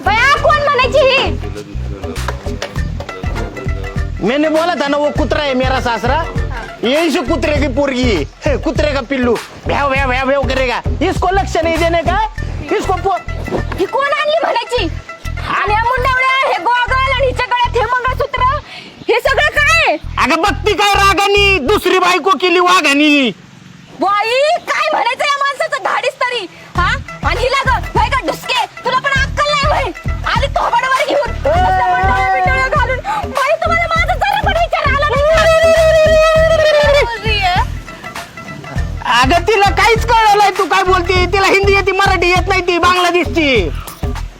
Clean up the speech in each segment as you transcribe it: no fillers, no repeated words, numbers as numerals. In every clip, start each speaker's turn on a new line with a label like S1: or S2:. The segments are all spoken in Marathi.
S1: बया कौन म्हणायची ही?
S2: मैंने बोला था ना वो कुतरा है मेरा सासरा, यही से कुतरे की पूर्गी है, कुतरे का पिल्लू भ्याव भ्याव भ्याव भ्याव करेगा, इसको लक्ष्य नहीं देने का, इसको
S1: ही कोण आणली म्हणायची? आणि या मुंडावळ्या हे गोगल आणि हिच्या गळ्यात हे मंगळसूत्र हे सगळं काय?
S2: अगं बघती काय रागानी दुसरी बायको केली वाघानी.
S1: बाई काय म्हणायचं या माणसाचं धाडीस तरी हा? आणि हिला ग होय का ढुसके तुला पण अक्कल नाही होय? आली थोबाडावर घेऊन असं मंडळ बिंडळ घालून बाई तुम्हाला माझा जरा पण विचार आला नाही?
S2: अगं तिला काहीच कळलं नाही तू काय बोलती, तिला हिंदी येते मराठी येत नाही, ती बांगलादेशची.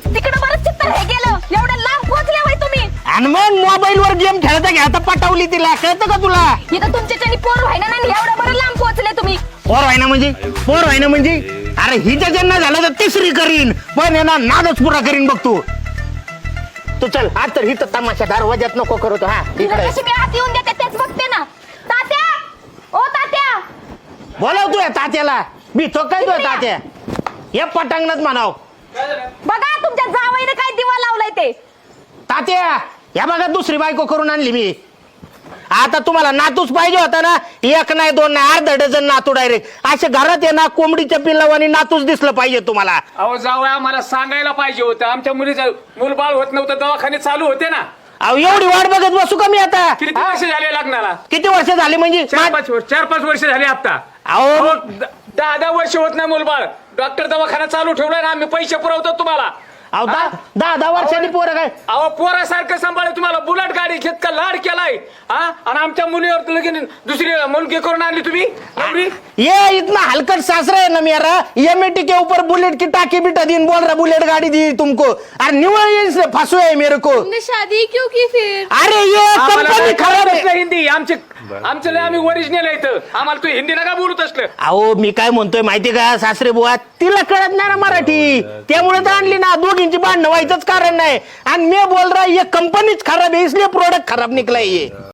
S1: तिकडे बरं चित्तर हे गेलं एवढ्या लांब पोहोचले होय तुम्ही.
S2: आणि मग मोबाईल वर गेम खेळता घेता पटवली तिला, कळतं का तुला?
S1: इथं तुमच्याच्यानी पोर व्हायना नाही एवढ्या बरं लांब पोहोचले तुम्ही.
S2: पोर व्हायना म्हणजे अरे हिच्या जन्म झाला तर तिसरी करीन, पण आहे ना नादच पुरा करीन बघ तू चल आज तर हिथं तमाशा दरवाज्यात नको करतो. हा
S1: तिला
S2: इकडे
S1: कशी काय हात येऊन देते तेच बघते ना. तात्या ओ तात्या
S2: बोलाव तू या तात्याला, मी तो काय तो तात्या या पटांगणात म्हणाव.
S1: बघा तुमच्या जावईने काय दिवा लावलाय ते.
S2: तात्या या बघा दुसरी बायको करून आणली मी. आता तुम्हाला नातूच पाहिजे होता ना, एक नाही दोन नाही अर्धा डझन नातू डायरेक्ट. असे घरात आहे ना कोंबडीच्या पिल्लावानी नातूच दिसलं पाहिजे तुम्हाला.
S3: अहो जावया आम्हाला सांगायला पाहिजे होतं, आमच्या मुलीचं मूलबाळ होत नव्हतं, दवाखाने चालू होते ना.
S2: अहो एवढी वाट बघत बसू का मी आता?
S3: किती वर्ष झाले लग्नाला?
S2: किती वर्ष झाली म्हणजे?
S3: 4-5 वर्ष झाले आता.
S2: अहो
S3: 10 वर्ष होत नाही मूलबाळ. डॉक्टर दवाखाना चालू ठेवलाय ना, आम्ही पैसे पुरवतो तुम्हाला.
S2: अहो 10 वर्षांनी पोरं काय?
S3: अहो पोरासारखं सांभाळे तुम्हाला, बुलेट गाडी घेतका लाड केलाय हा. आणि आमच्या मुलीवर लगेच दुसरी मुलगी करून आणली तुम्ही नवरी.
S2: ये इतना हलकट सासरा है ना मेरा, एमएटी के ऊपर बुलेट की टाकी बिठा दी, बोल रहा बुलेट गाड़ी दी तुमको, और निवल ये फंसो है मेरे को.
S1: तुमने शादी क्यों की फिर?
S2: अरे ये कंपनी खराब है.
S3: हिंदी आमचं आम्ही ओरिजिनल आहे इथं, आम्हाला तू हिंदी नका बोलत असलं.
S2: अहो मी काय म्हणतोय माहिती का सासरे बुवा, तिला कळत नाही ना मराठी, त्यामुळे तर आणली ना. दोघींची भांडणं व्हायचंच कारण नाही. आणि मी बोल रहा ये कंपनीच खराब है, इसलिए प्रोडक्ट खराब निकला ये.